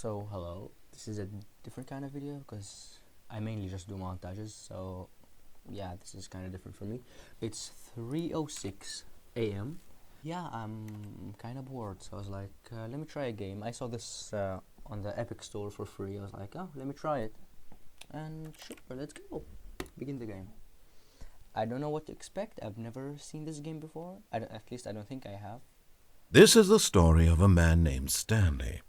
So hello, this is a different kind of video because I mainly just do montages, so yeah, this is kind of different for me. It's 3:06 a.m. Yeah, I'm kind of bored, so I was like, let me try a game. I saw this on the Epic Store for free. I was like, oh, let me try it. And sure, let's go. Begin the game. I don't know what to expect. I've never seen this game before. At least I don't think I have. This is the story of a man named Stanley.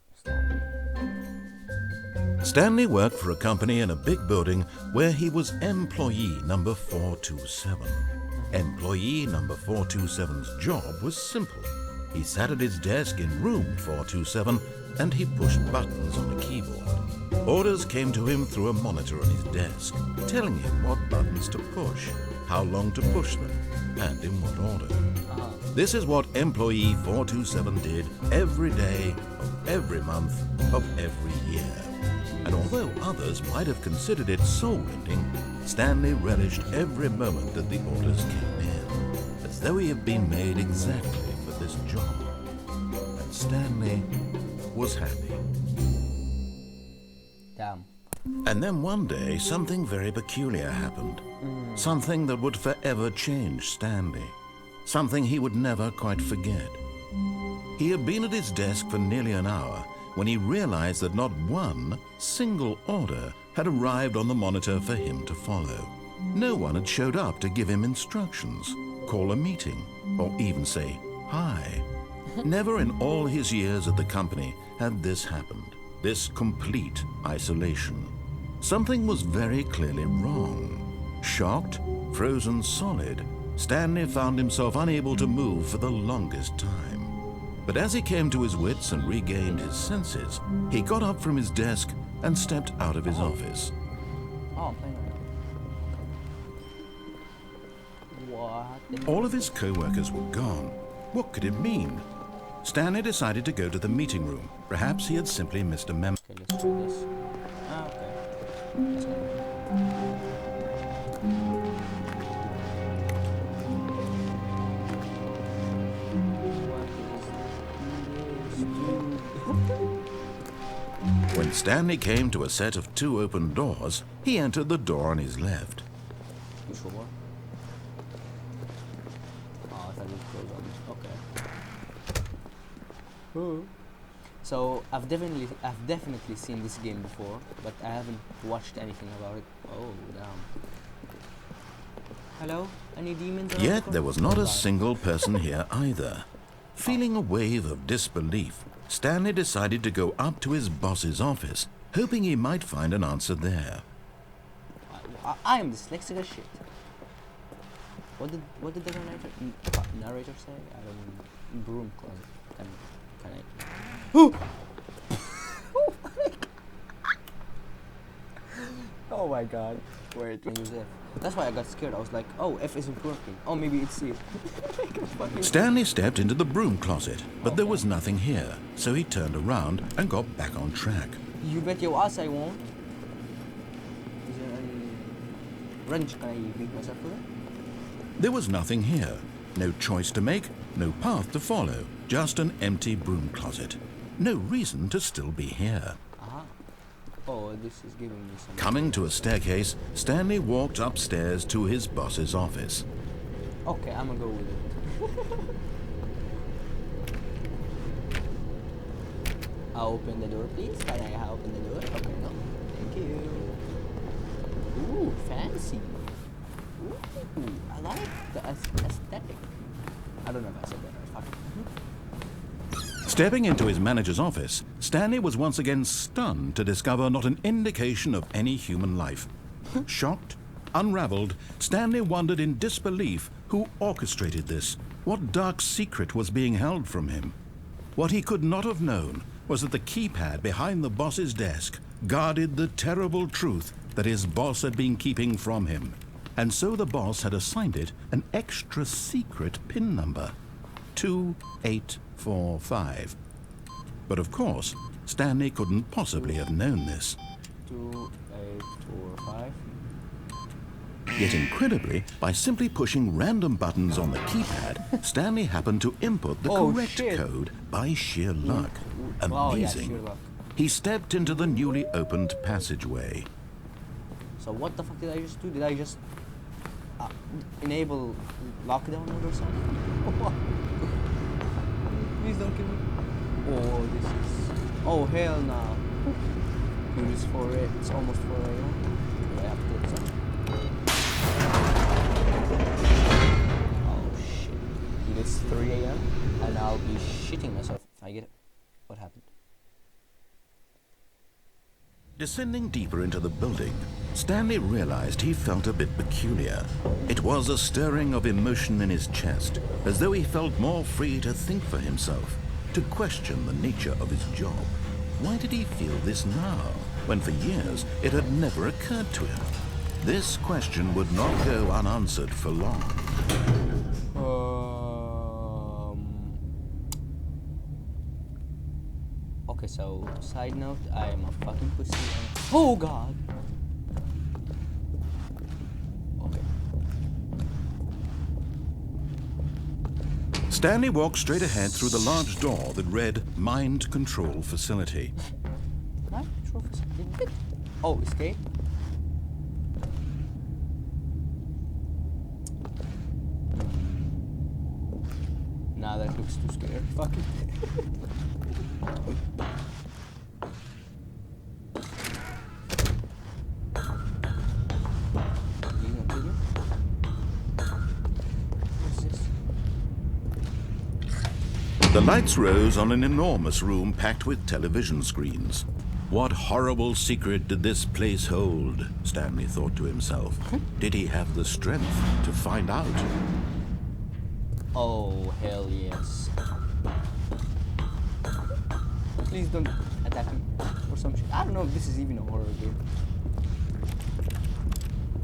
Stanley worked for a company in a big building where he was employee number 427. Employee number 427's job was simple. He sat at his desk in room 427 and he pushed buttons on the keyboard. Orders came to him through a monitor on his desk, telling him what buttons to push, how long to push them, and in what order. This is what employee 427 did every day of every month of every year. And although others might have considered it soul-rending, Stanley relished every moment that the orders came in, as though he had been made exactly for this job. And Stanley was happy. Damn. And then one day, something very peculiar happened. Something that would forever change Stanley. Something he would never quite forget. He had been at his desk for nearly an hour when he realized that not one single order had arrived on the monitor for him to follow. No one had showed up to give him instructions, call a meeting, or even say hi. Never in all his years at the company had this happened, this complete isolation. Something was very clearly wrong. Shocked, frozen solid, Stanley found himself unable to move for the longest time. But as he came to his wits and regained his senses, he got up from his desk and stepped out of his office. Oh, what? All of his co-workers were gone. What could it mean? Stanley decided to go to the meeting room. Perhaps he had simply missed a memo. Okay, let's do this. Okay. Let's go. When Stanley came to a set of two open doors, he entered the door on his left. You sure? Oh, I thought it was closed on. Okay. So I've definitely seen this game before, but I haven't watched anything about it. Oh, damn. Hello? Any demons? Yet there was not a single person here either. Feeling a wave of disbelief, Stanley decided to go up to his boss's office, hoping he might find an answer there. I am dyslexic as shit. What did the narrator say? I don't know. Broom closet. Can I? Oh my god. Wait. Use F. That's why I got scared. I was like, oh, F isn't working. Oh, maybe it's C. Stanley stepped into the broom closet, but there was nothing here, so he turned around and got back on track. You bet your ass I won't. Is there any wrench? Can I beat myself with it? There was nothing here. No choice to make, no path to follow, just an empty broom closet. No reason to still be here. Oh, this is giving me some... Coming to a staircase, Stanley walked upstairs to his boss's office. Okay, I'm gonna go with it. I'll open the door, please. Can I open the door? Okay, no. Thank you. Ooh, fancy. Ooh, I like the aesthetic. I don't know if I said that right. Fuck it. Stepping into his manager's office, Stanley was once again stunned to discover not an indication of any human life. Shocked, unraveled, Stanley wondered in disbelief who orchestrated this, what dark secret was being held from him. What he could not have known was that the keypad behind the boss's desk guarded the terrible truth that his boss had been keeping from him. And so the boss had assigned it an extra secret PIN number, 2845. But of course, Stanley couldn't possibly have known this. 2845. Yet incredibly, by simply pushing random buttons on the keypad, Stanley happened to input the correct code by sheer luck. Oh, yeah, Amazing. sheer luck. he stepped into the newly opened passageway. So what the fuck did I just do? Did I just enable lockdown mode or something? Please don't kill me. Oh, this is... Oh, hell no. Dude, it's 4 a.m. It's almost 4 a.m. I have to do something. Oh, shit. Dude, it's 3 a.m. and I'll be shitting myself if I get it. What happened? Descending deeper into the building, Stanley realized he felt a bit peculiar. It was a stirring of emotion in his chest, as though he felt more free to think for himself, to question the nature of his job. Why did he feel this now, when for years it had never occurred to him? This question would not go unanswered for long. Okay, so, side note, I am a fucking pussy and... Oh god! Okay. Stanley walked straight ahead through the large door that read Mind Control Facility. Mind Control Facility? Oh, escape? Nah, that looks too scary. Fuck it. The lights rose on an enormous room packed with television screens. What horrible secret did this place hold? Stanley thought to himself. Did he have the strength to find out? Oh, hell yes. Please don't attack me or some shit. I don't know if this is even a horror game.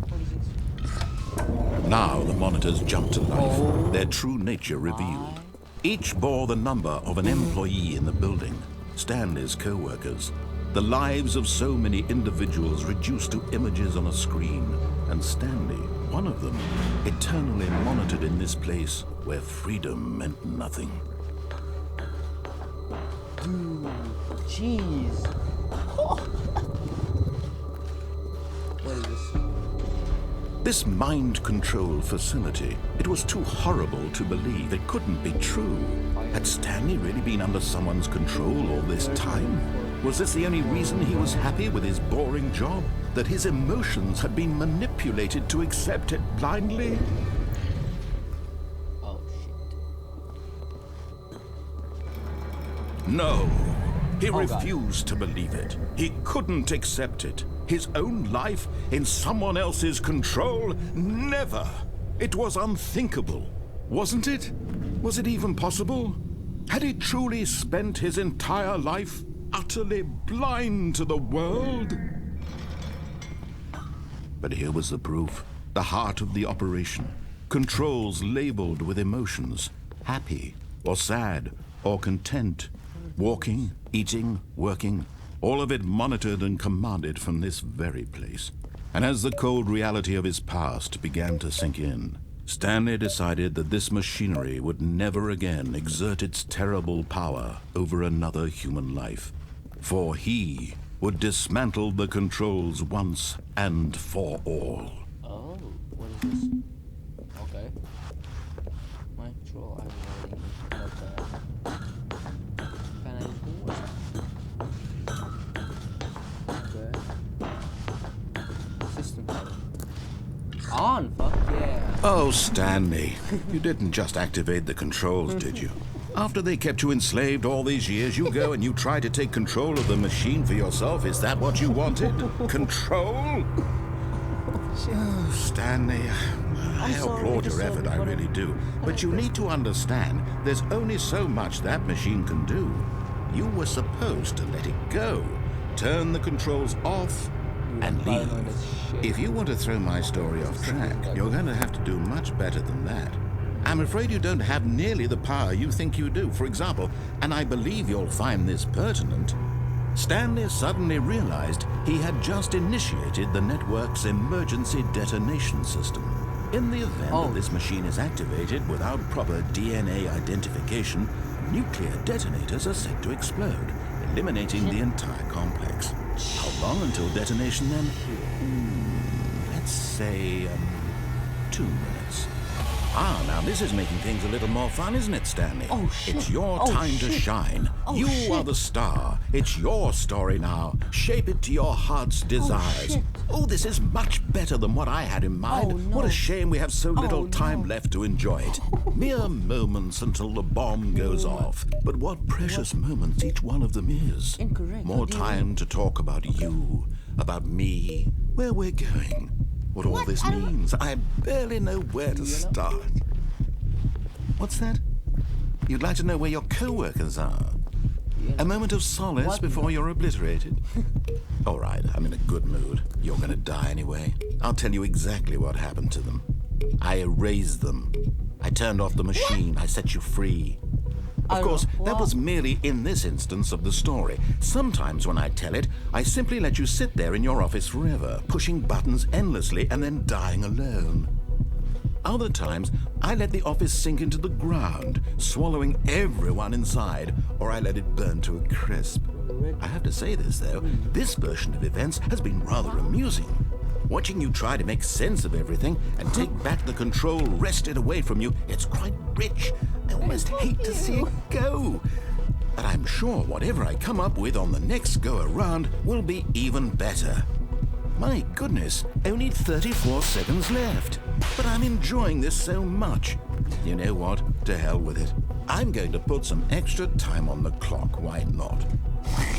What is this? Now the monitors jumped to life, their true nature revealed. Each bore the number of an employee in the building, Stanley's co-workers. The lives of so many individuals reduced to images on a screen, and Stanley, one of them, eternally monitored in this place where freedom meant nothing. Dude, jeez. What is this? This mind control facility, it was too horrible to believe. It couldn't be true. Had Stanley really been under someone's control all this time? Was this the only reason he was happy with his boring job? That his emotions had been manipulated to accept it blindly? Oh, shit. No. He Oh, refused to believe it. He couldn't accept it. His own life in someone else's control? Never! It was unthinkable. Wasn't it? Was it even possible? Had he truly spent his entire life utterly blind to the world? But here was the proof. The heart of the operation. Controls labeled with emotions. Happy, or sad, or content. Walking, eating, working, all of it monitored and commanded from this very place. And as the cold reality of his past began to sink in, Stanley decided that this machinery would never again exert its terrible power over another human life. For he would dismantle the controls once and for all. Oh, what is this? Okay. My control, I'm writing about that. Can I do what? Okay. System power. On, fuck yeah. Oh, Stanley, you didn't just activate the controls, did you? After they kept you enslaved all these years, you go and you try to take control of the machine for yourself. Is that what you wanted? Control? Oh, Stanley, I applaud your effort, I really do. But you need to understand, there's only so much that machine can do. You were supposed to let it go. Turn the controls off and leave. If you want to throw my story off track, you're going to have to do much better than that. I'm afraid you don't have nearly the power you think you do. For example, and I believe you'll find this pertinent, Stanley suddenly realized he had just initiated the network's emergency detonation system. In the event that this machine is activated without proper DNA identification, nuclear detonators are set to explode, eliminating the entire complex. How long until detonation then? Let's say 2 minutes. Ah, now this is making things a little more fun, isn't it, Stanley? Oh, shit. It's your Oh, time to shit. shine. Oh, you shit. are the star. It's your story now. Shape it to your heart's desires. shit. Oh, this is much better than what I had in mind. Oh, no. What a shame we have so little Oh, time no. left to enjoy it. Mere moments until the bomb goes off. But what precious moments each one of them is. Incorrect. More What do you time to talk about you, about me, where we're going, what all this means. I barely know where to start. What's that? You'd like to know where your co-workers are? A moment of solace What? before you're obliterated? All right, I'm in a good mood. You're gonna die anyway. I'll tell you exactly what happened to them. I erased them. I turned off the machine. I set you free. Of course, that was merely in this instance of the story. Sometimes when I tell it, I simply let you sit there in your office forever, pushing buttons endlessly and then dying alone. Other times, I let the office sink into the ground, swallowing everyone inside, or I let it burn to a crisp. I have to say this, though, this version of events has been rather amusing. Watching you try to make sense of everything and take back the control wrested away from you, it's quite rich. I almost hate to see it go. But I'm sure whatever I come up with on the next go-around will be even better. My goodness, only 34 seconds left. But I'm enjoying this so much. You know what? To hell with it. I'm going to put some extra time on the clock. Why not?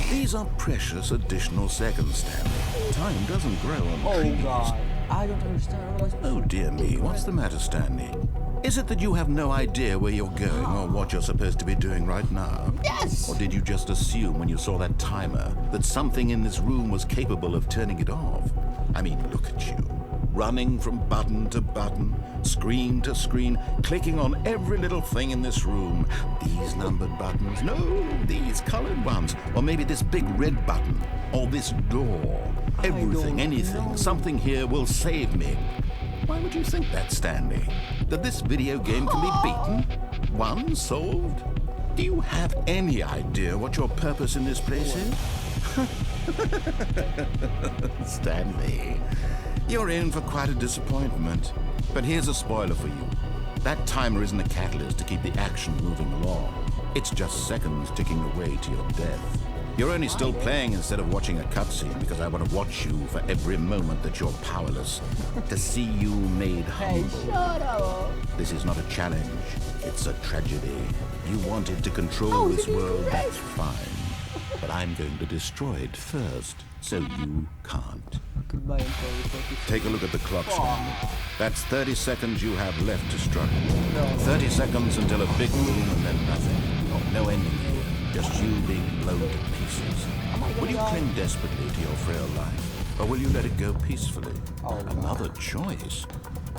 These are precious additional seconds, Stanley. Time doesn't grow on trees. Oh, God. I don't understand. Oh, dear me. What's the matter, Stanley? Is it that you have no idea where you're going or what you're supposed to be doing right now? Yes! Or did you just assume when you saw that timer that something in this room was capable of turning it off? I mean, look at you. Running from button to button, screen to screen, clicking on every little thing in this room. These numbered buttons, no, these colored ones. Or maybe this big red button, or this door. Everything, anything, something here will save me. Why would you think that, Stanley? That this video game can be beaten? Won? Solved? Do you have any idea what your purpose in this place is? Stanley, you're in for quite a disappointment. But here's a spoiler for you. That timer isn't a catalyst to keep the action moving along. It's just seconds ticking away to your death. You're only still playing instead of watching a cutscene because I want to watch you for every moment that you're powerless. To see you made humble. Hey, shut up. This is not a challenge. It's a tragedy. You wanted to control this world, that's fine. But I'm going to destroy it first, so you can't. Goodbye until Take a look at the clock, Stanley. That's 30 seconds you have left to struggle. No. 30 seconds until a big boom and then nothing. No ending here. Just you being blown to pieces. Will you cling desperately to your frail life? Or will you let it go peacefully? Another choice.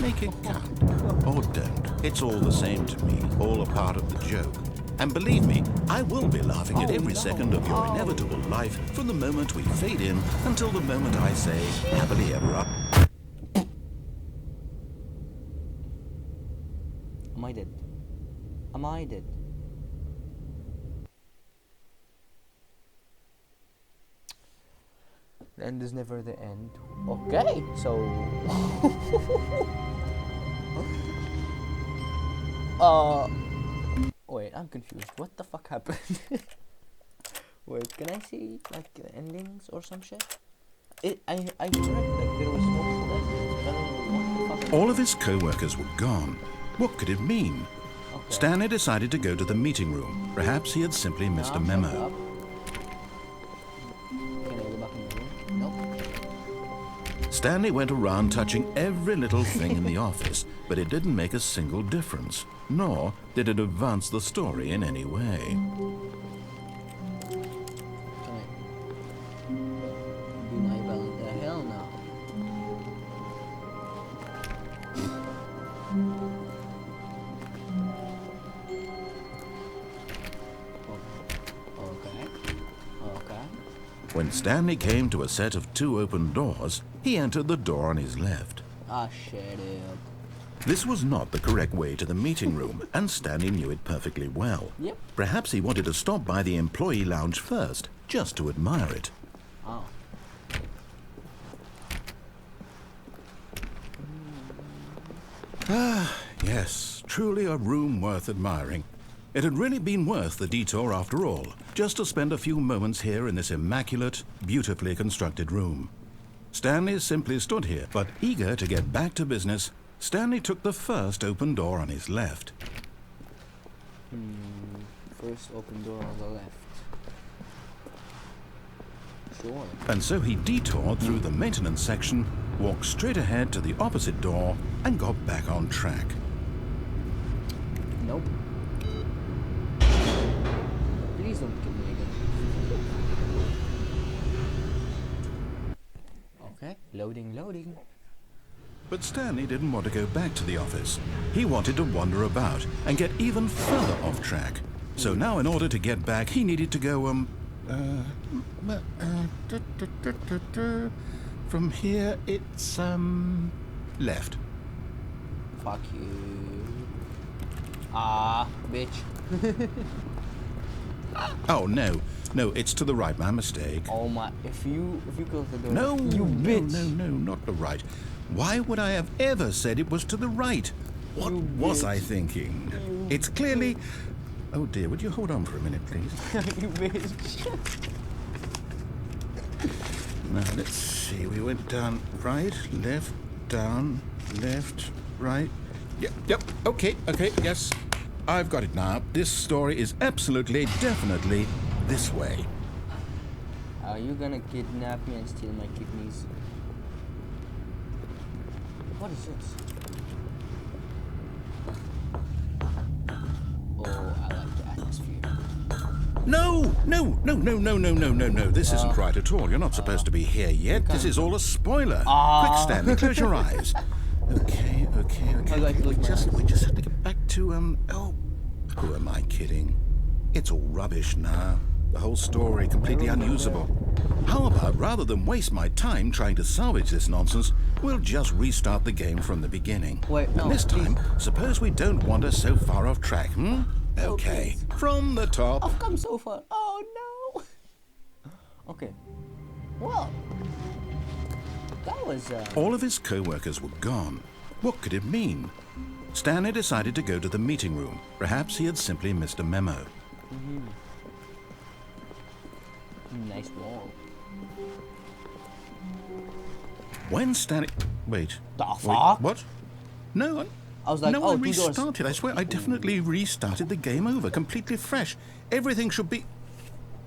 Make it count. Or don't. It's all the same to me. All a part of the joke. And believe me, I will be laughing at every second of your inevitable life from the moment we fade in until the moment I say, happily ever after. Am I dead? Am I dead? The end is never the end. Okay, so... Wait, I'm confused. What the fuck happened? Wait, can I see, like, endings or some shit? I read, like, there was no select. I don't know what the fuck. All of his co-workers were gone. What could it mean? Okay. Stanley decided to go to the meeting room. Perhaps he had simply missed a memo. Can I go back in the room? Nope. Stanley went around touching every little thing in the office, but it didn't make a single difference, nor did it advance the story in any way. Can I? Deniable the hell now. Okay. When Stanley came to a set of 2 open doors, he entered the door on his left. Ah, shut up. This was not the correct way to the meeting room, and Stanley knew it perfectly well. Yep. Perhaps he wanted to stop by the employee lounge first, just to admire it. Oh. Ah, yes, truly a room worth admiring. It had really been worth the detour after all, just to spend a few moments here in this immaculate, beautifully constructed room. Stanley simply stood here, but eager to get back to business, Stanley took the first open door on his left. First open door on the left. Sure. And so he detoured through the maintenance section, walked straight ahead to the opposite door, and got back on track. Nope. Please don't kill me again. Okay, loading. But Stanley didn't want to go back to the office. He wanted to wander about and get even further off track. So now in order to get back, he needed to go, from here it's, left. Fuck you. Ah, bitch. Oh, no, it's to the right, my mistake. Oh my, if you close the door. No, you bitch. no, not the right. Why would I have ever said it was to the right? What You was bitch. I thinking? You It's clearly... Oh dear, would you hold on for a minute, please? You bitch. Now, let's see. We went down right, left, down, left, right. Yep, okay, yes. I've got it now. This story is absolutely, definitely this way. Are you gonna kidnap me and steal my kidneys? What is this? Oh, I like the atmosphere. No. This isn't right at all. You're not supposed to be here yet. This is all a spoiler. Quick, Stanley, close your eyes. Okay. I'd like to look We my eyes. just have to get back to, oh, who am I kidding? It's all rubbish now. The whole story completely unusable. How about, rather than waste my time trying to salvage this nonsense, we'll just restart the game from the beginning. Wait, no, And this please. time, suppose we don't wander so far off track, No, Okay, please. from the top. I've come so far. Oh no. Okay. Well, that was All of his co-workers were gone. What could it mean? Stanley decided to go to the meeting room. Perhaps he had simply missed a memo. nice wall. When Stanley... Wait. The fuck? What? No, I was like, no, oh, I 2 doors. restarted. I swear, I definitely restarted the game over, completely fresh. Everything should be...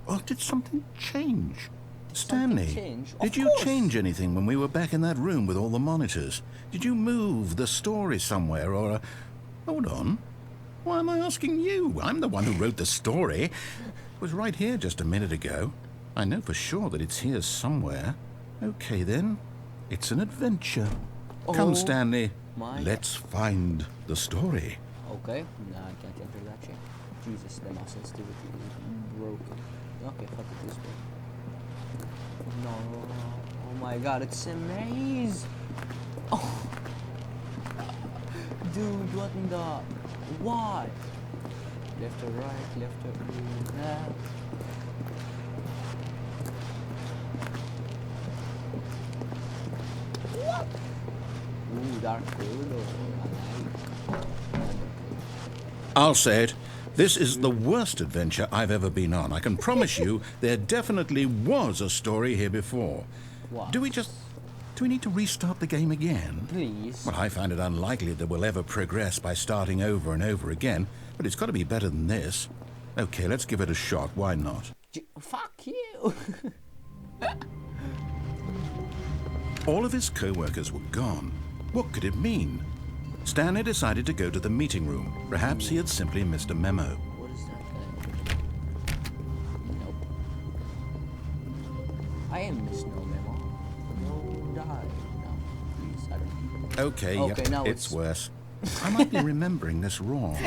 Oh, did something change? Stanley, change? Of did you course. change anything when we were back in that room with all the monitors? Did you move the story somewhere, or... Hold on. Why am I asking you? I'm the one who wrote the story. It was right here just a minute ago. I know for sure that it's here somewhere. Okay, then. It's an adventure. Come, Oh Stanley. my- Let's find the story. Okay. No, I can't enter that shit. Jesus, the mouse sensitivity is broken. Okay, fuck it this way. No. Oh my god, it's a maze. Oh. Dude, what in the... Why? Left or right, left or left. What? Ooh, dark corridor. I like. I'll say it. This is the worst adventure I've ever been on. I can promise you there definitely was a story here before. What? Do we need to restart the game again? Please. Well, I find it unlikely that we'll ever progress by starting over and over again, but it's got to be better than this. Okay, let's give it a shot. Why not? Fuck you. All of his co-workers were gone. What could it mean? Stanley decided to go to the meeting room. Perhaps he had simply missed a memo. What is that guy? Nope. I am Miss No Memo. No die. No, please, I don't. Okay, Okay, yep, now it's it's- worse. I might be remembering this wrong.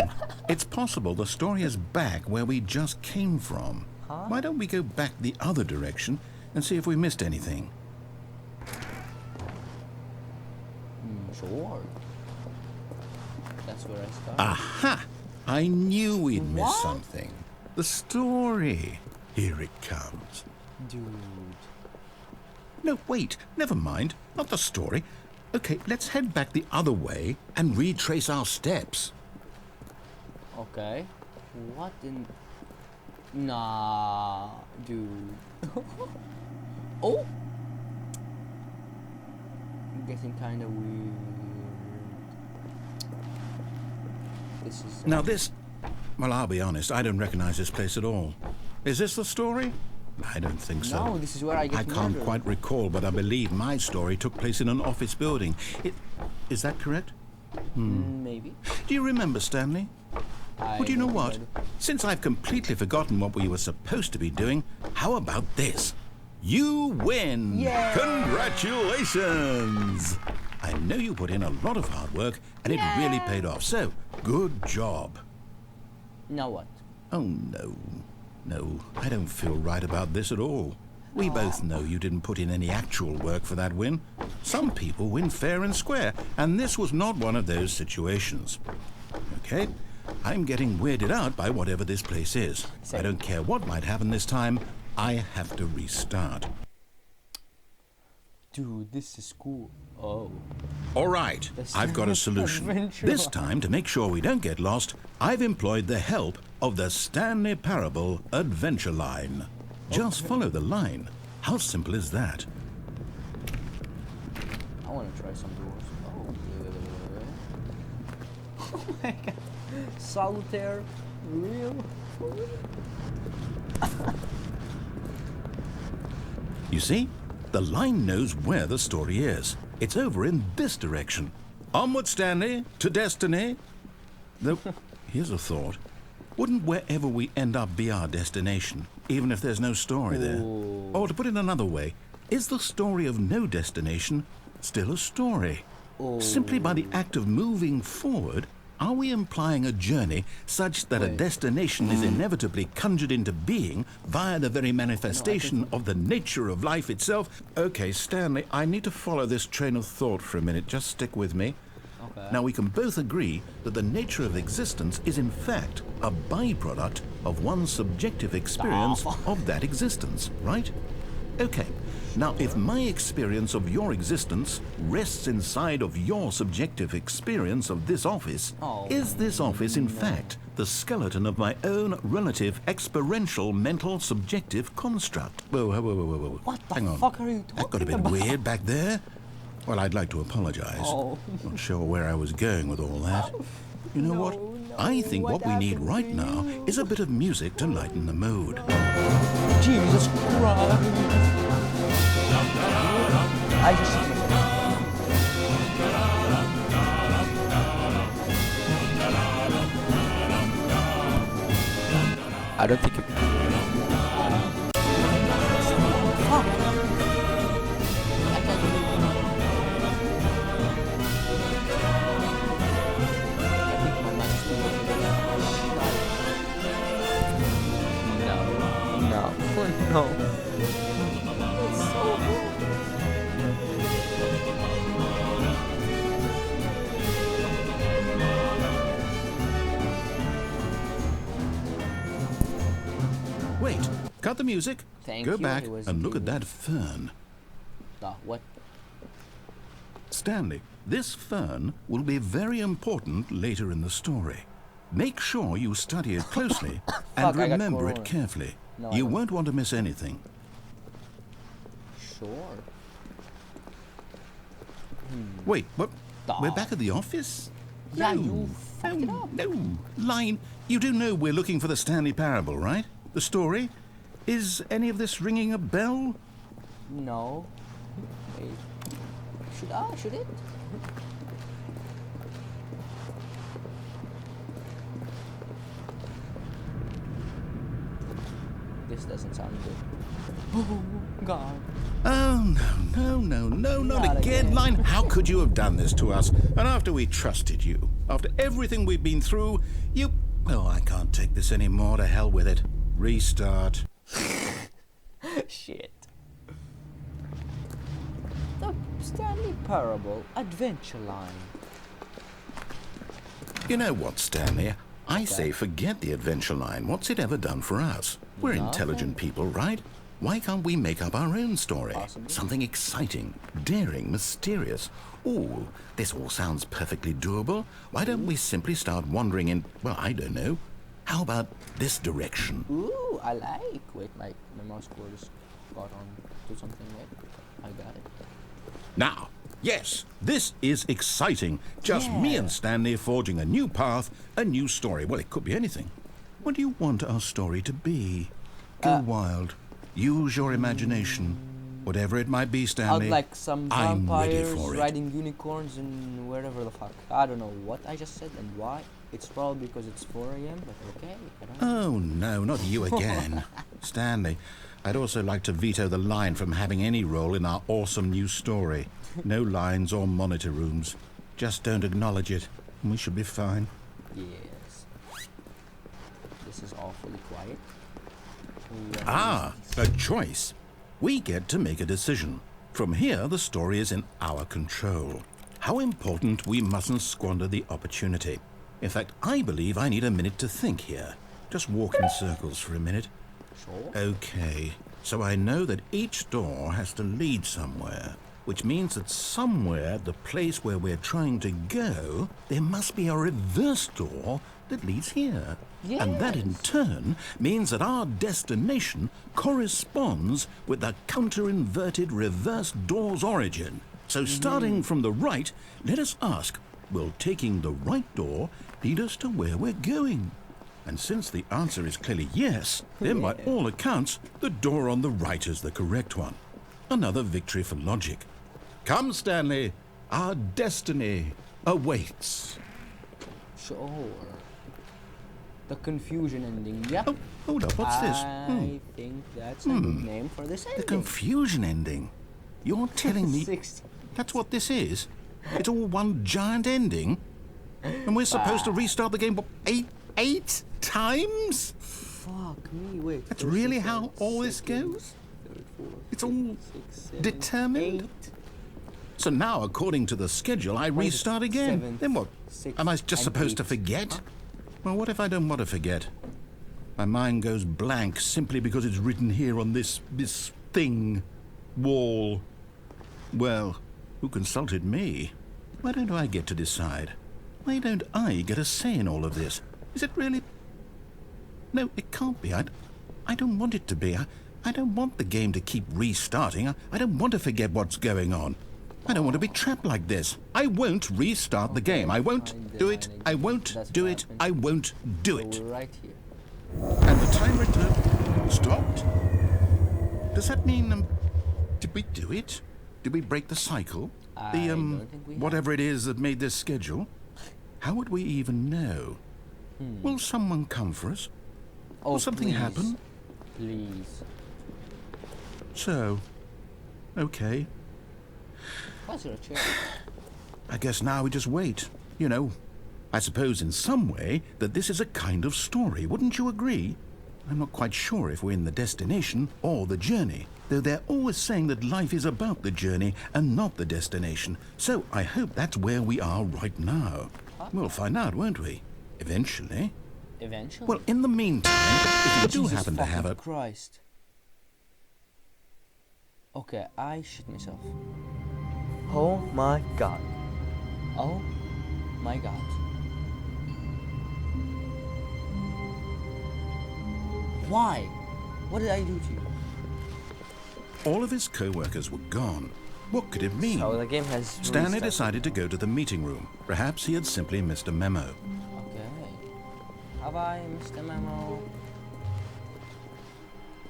It's possible the story is back where we just came from. Huh? Why don't we go back the other direction and see if we missed anything? Sure. That's where I start. Aha! I knew we'd missed What? something. The story. Here it comes. Dude. No, wait, never mind. Not the story. Okay, let's head back the other way and retrace our steps. Okay. What in... Nah, dude. Oh! Getting kinda weird. This is... Now this... Well, I'll be honest, I don't recognize this place at all. Is this the story? I don't think so. No, this is where I get I can't murdered. quite recall, but I believe my story took place in an office building. Is that correct? Maybe. Do you remember, Stanley? Well, do you know what? Since I've completely forgotten what we were supposed to be doing, how about this? You win! Yay! Congratulations! I know you put in a lot of hard work, and it really paid off, so good job. Now what? Oh, no. No, I don't feel right about this at all. We both know you didn't put in any actual work for that win. Some people win fair and square, and this was not one of those situations. Okay? I'm getting weirded out by whatever this place is. Same. I don't care what might happen this time. I have to restart. Dude, this is cool. Oh. All right, I've got a solution. Adventure This line. time, to make sure we don't get lost, I've employed the help of the Stanley Parable Adventure Line. Just follow the line. How simple is that? I want to try some doors. Oh, oh my god. Solitaire? Real? You see? The line knows where the story is. It's over in this direction. Onward, Stanley, to destiny. Though, here's a thought. Wouldn't wherever we end up be our destination, even if there's no story there? Ooh. Or to put it another way, is the story of no destination still a story? Simply by the act of moving forward, are we implying a journey such that a destination is inevitably conjured into being via the very manifestation of the nature of life itself? Okay, Stanley, I need to follow this train of thought for a minute. Just stick with me. Okay. Now, we can both agree that the nature of existence is in fact a byproduct of one's subjective experience of that existence, right? Okay. Now, if my experience of your existence rests inside of your subjective experience of this office, is this office in fact the skeleton of my own relative experiential mental subjective construct? Whoa, whoa, whoa, whoa, whoa, whoa. What the Hang on. fuck are you That got a bit talking about? weird back there. Well, I'd like to apologize. Not sure where I was going with all that. You know what? I think what we need right now is a bit of music to lighten the mood. Jesus Christ. I just... I don't think you... Fuck. I can't believe it. I think my mic is still working. No. It's so good. Wait, cut the music. Thank Go you, back it was and look at good. that fern. What? Stanley, this fern will be very important later in the story. Make sure you study it closely and I got remember it corona. carefully. No, I You don't. won't want to miss anything. Sure. Wait, what? We're Dog. back at the office? Yeah, No, you fucked it up. No, Line, you do know we're looking for the Stanley Parable, right? The story? Is any of this ringing a bell? No. Wait. Should it? This doesn't sound good. Oh, God. Oh, no, not Not again, again. Line. How could you have done this to us? And after we trusted you, after everything we've been through, you... Oh, I can't take this anymore. To hell with it. Restart. Shit. The Stanley Parable Adventure Line. You know what, Stanley? I say forget the adventure line. What's it ever done for us? We're Nothing. intelligent people, right? Why can't we make up our own story? Possibly. Something exciting, daring, mysterious. Ooh, this all sounds perfectly doable. Why don't we simply start wandering in, well, I don't know. How about this direction? Ooh, I like. Wait, my mouse cord is got on to something. Wait, I got it. Now, yes, this is exciting. Just me Yeah. and Stanley forging a new path, a new story. Well, it could be anything. What do you want our story to be? Go wild. Use your imagination. Whatever it might be, Stanley. I'd like some I'm ready vampires for it. riding unicorns and wherever the fuck. I don't know what I just said and why. It's probably because it's 4 a.m., but okay. I don't know. Oh, no, not you again. Stanley, I'd also like to veto the line from having any role in our awesome new story. No lines or monitor rooms. Just don't acknowledge it, and we should be fine. Yes. This is awfully quiet. Ah, a choice. We get to make a decision. From here, the story is in our control. How important we mustn't squander the opportunity. In fact, I believe I need a minute to think here. Just walk in circles for a minute. Sure. Okay, so I know that each door has to lead somewhere, which means that somewhere, the place where we're trying to go, there must be a reverse door that leads here. And that in turn means that our destination corresponds with the counter-inverted reverse door's origin. So starting from the right, let us ask, will taking the right door lead us to where we're going? And since the answer is clearly yes, then by all accounts, the door on the right is the correct one. Another victory for logic. Come, Stanley, our destiny awaits. Sure. The confusion ending. Yep. Oh, hold up, what's this? I think that's a good name for this ending. The confusion ending. You're telling me 60. that's what this is? It's all one giant ending? And we're supposed to restart the game, what, eight times? Fuck me, wait. That's really how all this goes? It's all determined? So now, according to the schedule, I restart again. 7th, Then what? 6th, Am I just and supposed to 8th. forget? Huh? Well, what if I don't want to forget? My mind goes blank simply because it's written here on this thing, wall. Well, who consulted me? Why don't I get to decide? Why don't I get a say in all of this? Is it really? No, it can't be. I don't want it to be. I don't want the game to keep restarting. I don't want to forget what's going on. I don't want to be trapped like this. I won't restart the game. I won't do it. I won't do it. I won't do it. So we're right here. And the timer stopped. Does that mean, did we do it? Did we break the cycle? I don't think we have. Whatever it is that made this schedule? How would we even know? Will someone come for us? Oh, Will something please. happen? Please. So, okay. Why's there a chair? I guess now we just wait. You know, I suppose in some way that this is a kind of story. Wouldn't you agree? I'm not quite sure if we're in the destination or the journey, though they're always saying that life is about the journey and not the destination. So I hope that's where we are right now. We'll find out, won't we? Eventually. Eventually. Well, in the meantime, if you do Jesus happen to have fucking a... Christ. Okay, I shit myself. Oh my god. Oh my god. Why? What did I do to you? All of his co-workers were gone. What could it mean? So the game has Stanley restarted. decided to go to the meeting room. Perhaps he had simply missed a memo. Okay. Have I missed a memo?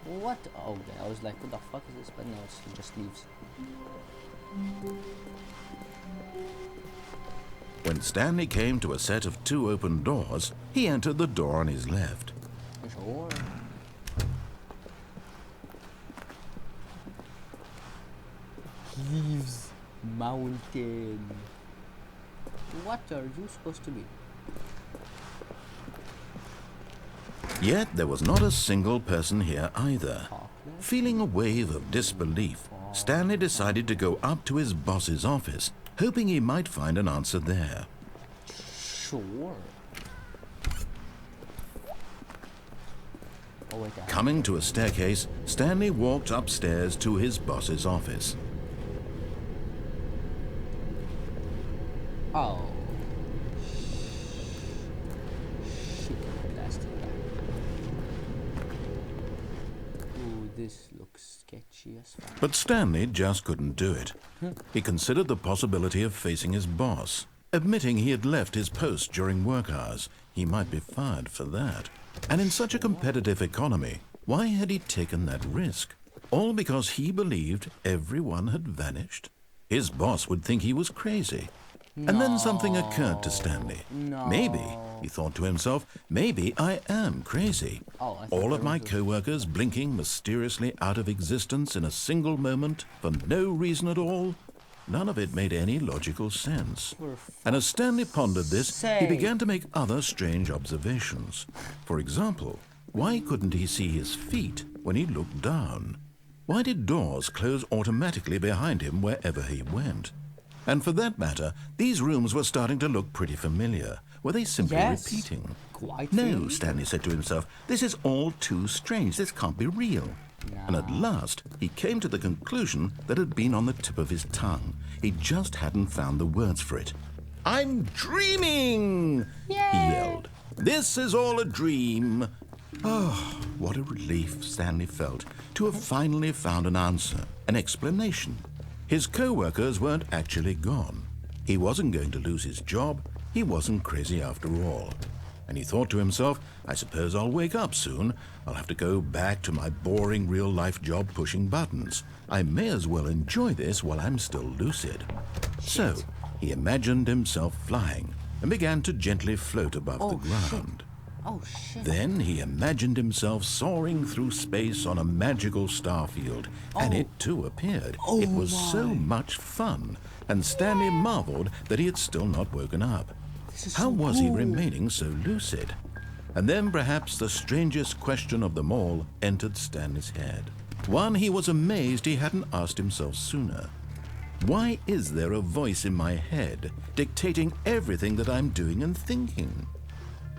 What? Okay, I was like, what the fuck is this? But no, it just leaves. When Stanley came to a set of 2 open doors, he entered the door on his left. Sure. Leaves mountain. What are you supposed to be? Yet there was not a single person here either. Chocolate? Feeling a wave of disbelief, Stanley decided to go up to his boss's office, hoping he might find an answer there. Sure. Oh, wait, I- Coming to a staircase, Stanley walked upstairs to his boss's office. Oh. Shit, blasted. Ooh, this looks sketchy as fuck. But Stanley just couldn't do it. He considered the possibility of facing his boss. Admitting he had left his post during work hours, he might be fired for that. And in such a competitive economy, why had he taken that risk? All because he believed everyone had vanished? His boss would think he was crazy. And then something occurred to Stanley. No. Maybe, he thought to himself, maybe I am crazy. Oh, I thought All of there my was a- co-workers blinking mysteriously out of existence in a single moment for no reason at all. None of it made any logical sense. And as Stanley pondered this, he began to make other strange observations. For example, why couldn't he see his feet when he looked down? Why did doors close automatically behind him wherever he went? And for that matter, these rooms were starting to look pretty familiar. Were they simply Yes. repeating? Quite No, familiar. Stanley said to himself, this is all too strange. This can't be real. And at last, he came to the conclusion that had been on the tip of his tongue. He just hadn't found the words for it. I'm dreaming! He yelled. This is all a dream. Oh, what a relief Stanley felt to have finally found an answer, an explanation. His co-workers weren't actually gone. He wasn't going to lose his job. He wasn't crazy after all. And he thought to himself, I suppose I'll wake up soon. I'll have to go back to my boring real-life job pushing buttons. I may as well enjoy this while I'm still lucid. So he imagined himself flying and began to gently float above the ground. Oh, shit. Then he imagined himself soaring through space on a magical starfield, and it too appeared. It was so much fun, and Stanley marveled that he had still not woken up. How was he remaining so lucid? And then perhaps the strangest question of them all entered Stanley's head. One he was amazed he hadn't asked himself sooner. Why is there a voice in my head dictating everything that I'm doing and thinking?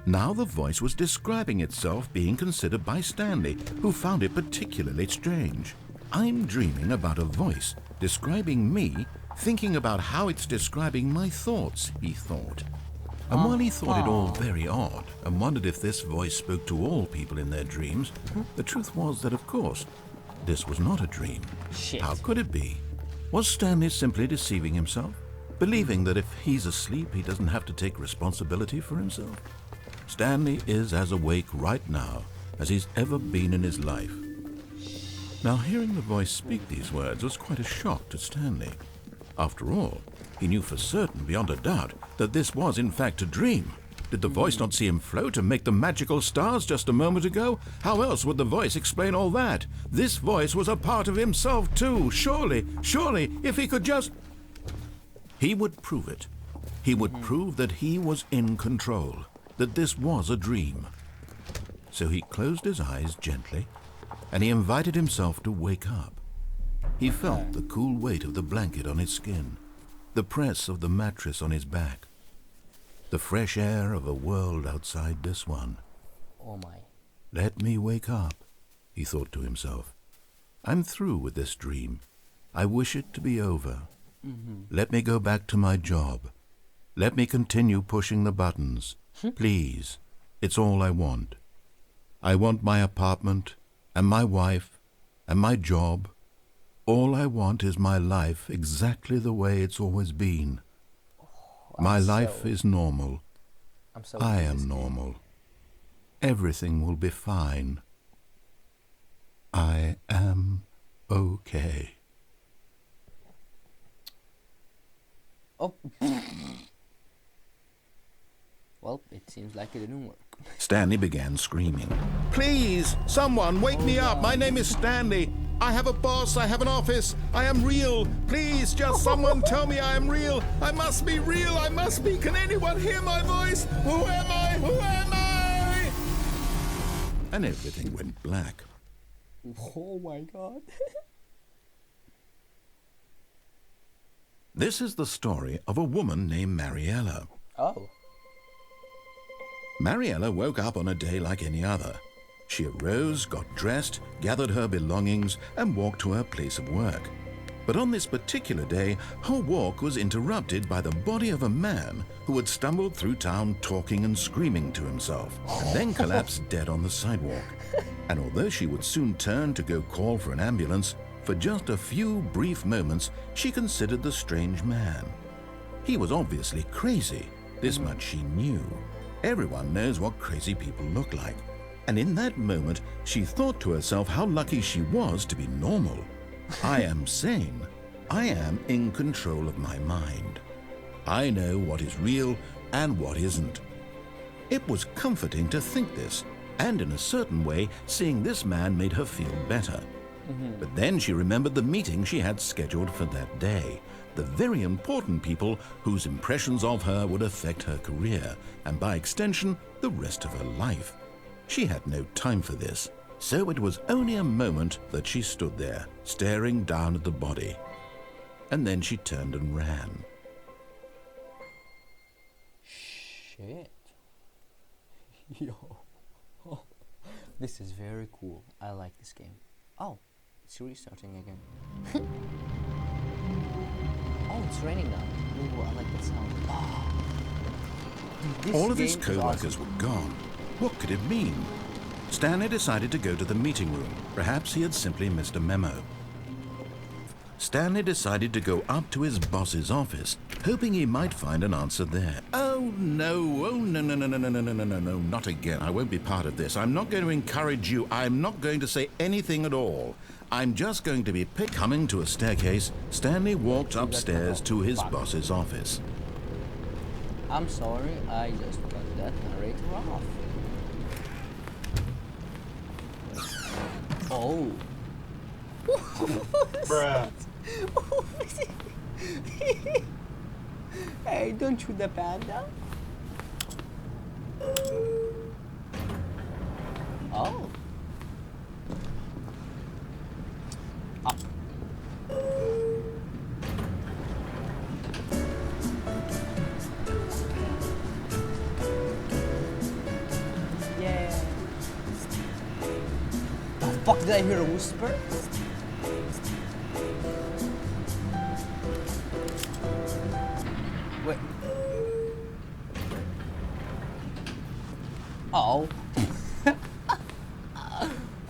Now the voice was describing itself being considered by Stanley, who found it particularly strange. I'm dreaming about a voice describing me, thinking about how it's describing my thoughts, he thought. And while he thought it all very odd and wondered if this voice spoke to all people in their dreams, the truth was that, of course, this was not a dream. Shit. How could it be? Was Stanley simply deceiving himself, believing that if he's asleep, he doesn't have to take responsibility for himself? Stanley is as awake right now as he's ever been in his life. Now, hearing the voice speak these words was quite a shock to Stanley. After all, he knew for certain, beyond a doubt, that this was in fact a dream. Did the voice not see him float and make the magical stars just a moment ago? How else would the voice explain all that? This voice was a part of himself too. Surely, if he could just... He would prove it. He would prove that he was in control, that this was a dream. So he closed his eyes gently, and he invited himself to wake up. He felt the cool weight of the blanket on his skin, the press of the mattress on his back, the fresh air of a world outside this one. Oh, my. Let me wake up, he thought to himself. I'm through with this dream. I wish it to be over. Let me go back to my job. Let me continue pushing the buttons. Please, it's all I want. I want my apartment and my wife and my job. All I want is my life exactly the way it's always been. My life is normal. I am normal. Everything will be fine. I am okay. Oh. Well, it seems like it didn't work. Stanley began screaming. Please, someone, wake me up. My name is Stanley. I have a boss. I have an office. I am real. Please, just someone tell me I am real. I must be real. I must be. Can anyone hear my voice? Who am I? Who am I? And everything went black. Oh, my God. This is the story of a woman named Mariella. Oh. Mariella woke up on a day like any other. She arose, got dressed, gathered her belongings, and walked to her place of work. But on this particular day, her walk was interrupted by the body of a man who had stumbled through town talking and screaming to himself, and then collapsed dead on the sidewalk. And although she would soon turn to go call for an ambulance, for just a few brief moments she considered the strange man. He was obviously crazy. This much she knew. Everyone knows what crazy people look like. And in that moment, she thought to herself how lucky she was to be normal. I am sane. I am in control of my mind. I know what is real and what isn't. It was comforting to think this, and in a certain way, seeing this man made her feel better. But then she remembered the meeting she had scheduled for that day, the very important people whose impressions of her would affect her career, and by extension, the rest of her life. She had no time for this. So it was only a moment that she stood there, staring down at the body. And then she turned and ran. Shit. Yo. This is very cool. I like this game. Oh, it's restarting again. Oh, it's raining now. Ooh, I like that sound. Oh. Dude, all of his co-workers were gone. What could it mean? Stanley decided to go to the meeting room. Perhaps he had simply missed a memo. Stanley decided to go up to his boss's office, hoping he might find an answer there. Oh no, no, not again. I won't be part of this. I'm not going to encourage you. I'm not going to say anything at all. I'm just going to be coming to a staircase. Stanley walked upstairs to his boss's office. I'm sorry, I just got that narrator off. Oh. Bruh. Hey, don't shoot the panda. Oh. Up. Yeah. The fuck, did I hear a whisper? Wait. Oh.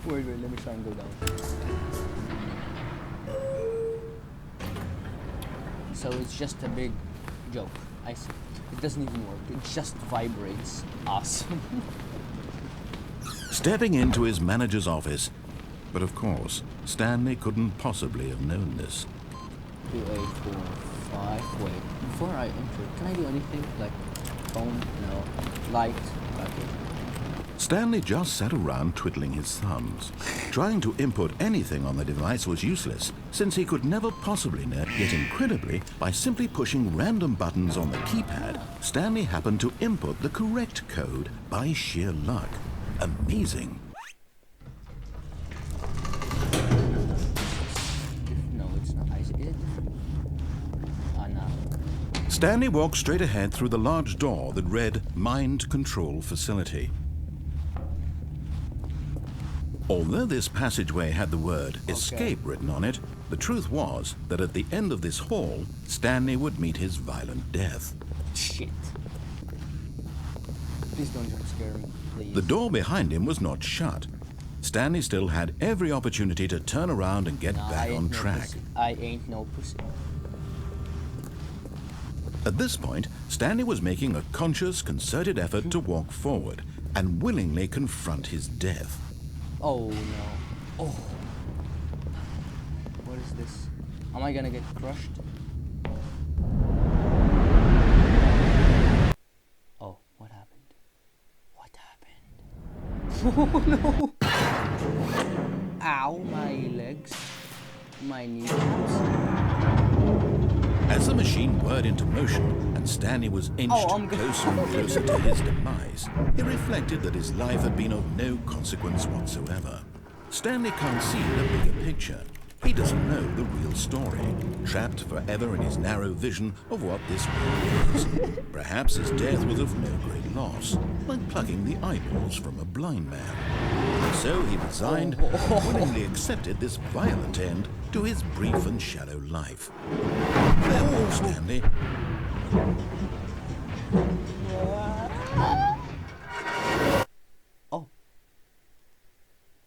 Wait, let me try and go down. So it's just a big joke. I see. It doesn't even work. It just vibrates. Awesome. Stepping into his manager's office, but of course, Stanley couldn't possibly have known this. 2, 8, 4, 5. Wait, before I enter, can I do anything? Like phone? No. Light? Okay. Stanley just sat around twiddling his thumbs. Trying to input anything on the device was useless, since he could never possibly know. Yet incredibly, by simply pushing random buttons on the keypad, Stanley happened to input the correct code by sheer luck. Amazing. No, it's not. Is it? No. Stanley walked straight ahead through the large door that read Mind Control Facility. Although this passageway had the word escape written on it, the truth was that at the end of this hall, Stanley would meet his violent death. Shit. Please don't jump scare me, please. The door behind him was not shut. Stanley still had every opportunity to turn around and get back on track. I ain't no pussy. At this point, Stanley was making a conscious, concerted effort to walk forward and willingly confront his death. Oh no. Oh. What is this? Am I gonna get crushed? Oh, what happened? What happened? Oh no! Ow, my legs. My knees. As the machine whirred into motion and Stanley was inched closer and closer to his demise, he reflected that his life had been of no consequence whatsoever. Stanley can't see the bigger picture. He doesn't know the real story, trapped forever in his narrow vision of what this world is. Perhaps his death was of no great loss, like plucking the eyeballs from a blind man. So he resigned, willingly accepted this violent end to his brief and shallow life. Farewell, Stanley. Oh.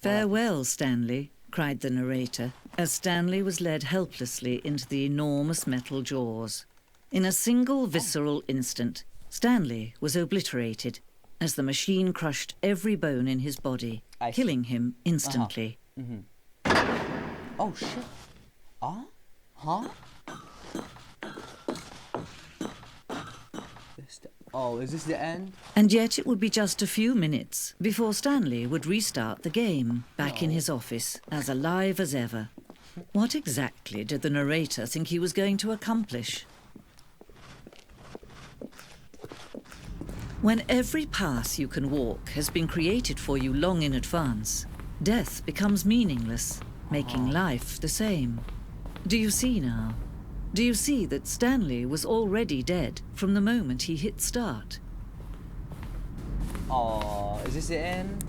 "Farewell, Stanley," cried the narrator, as Stanley was led helplessly into the enormous metal jaws. In a single visceral instant, Stanley was obliterated as the machine crushed every bone in his body, killing him instantly. Oh shit. Huh? Oh, is this the end? And yet it would be just a few minutes before Stanley would restart the game, back in his office, as alive as ever. What exactly did the narrator think he was going to accomplish? When every path you can walk has been created for you long in advance, death becomes meaningless, making life the same. Do you see now? Do you see that Stanley was already dead from the moment he hit start? Oh, is this the end?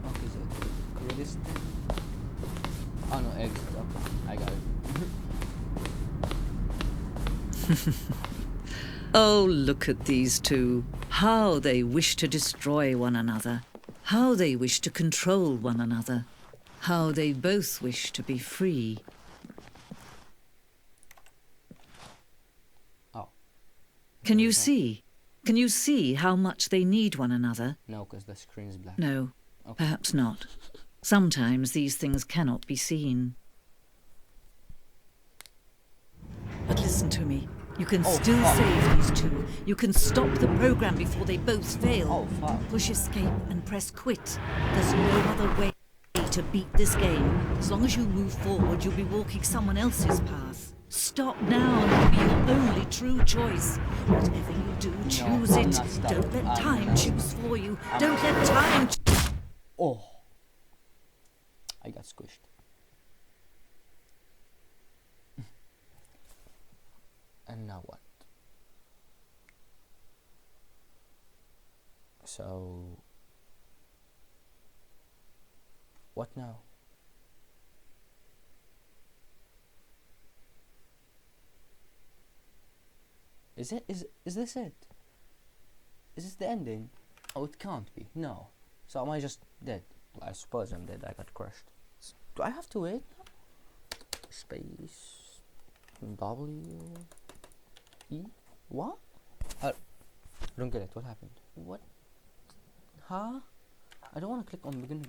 What is it? Credits? Oh no, exit. Okay, I got it. Oh, look at these two. How they wish to destroy one another. How they wish to control one another. How they both wish to be free. Oh. Can you see? Can you see how much they need one another? No, because the screen is black. No, Okay. perhaps not. Sometimes these things cannot be seen. But listen to me. You can still save these two. You can stop the program before they both fail. Oh, fuck. Push escape and press quit. There's no other way to beat this game. As long as you move forward, you'll be walking someone else's path. Stop now and it'll be your only true choice. Whatever you do, choose I'm it. not stopping. Don't let I'm time not. choose for you. Don't let time Oh. I got squished. And now what? So... what now? Is this it? Is this the ending? Oh, it can't be. No. So am I just dead? I suppose I'm dead. I got crushed. Do I have to wait? Space W E? What? I don't get it. What happened? What? Huh? I don't want to click on begin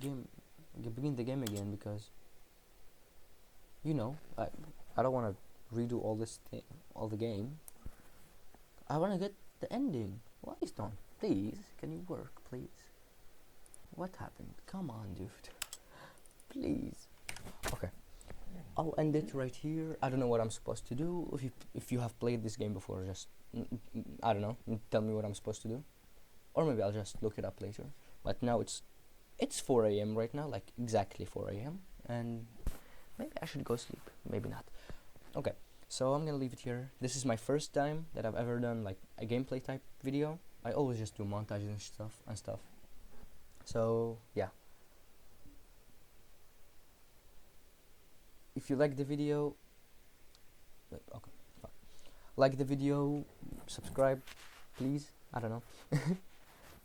the game again because you know I don't want to redo all the game. I want to get the ending. Why is not? Please, can you work, please? What happened? Come on, dude. Please. Okay. I'll end it right here. I don't know what I'm supposed to do. If you have played this game before, just I don't know. Tell me what I'm supposed to do, or maybe I'll just look it up later. But now it's 4 a.m. right now, like exactly 4 a.m. and maybe I should go sleep. Maybe not. Okay. So I'm gonna leave it here. This is my first time that I've ever done like a gameplay type video. I always just do montages and stuff. So yeah. If you like the video, okay, fine. Like the video, subscribe, please. I don't know.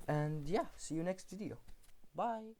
And yeah, see you next video. Bye.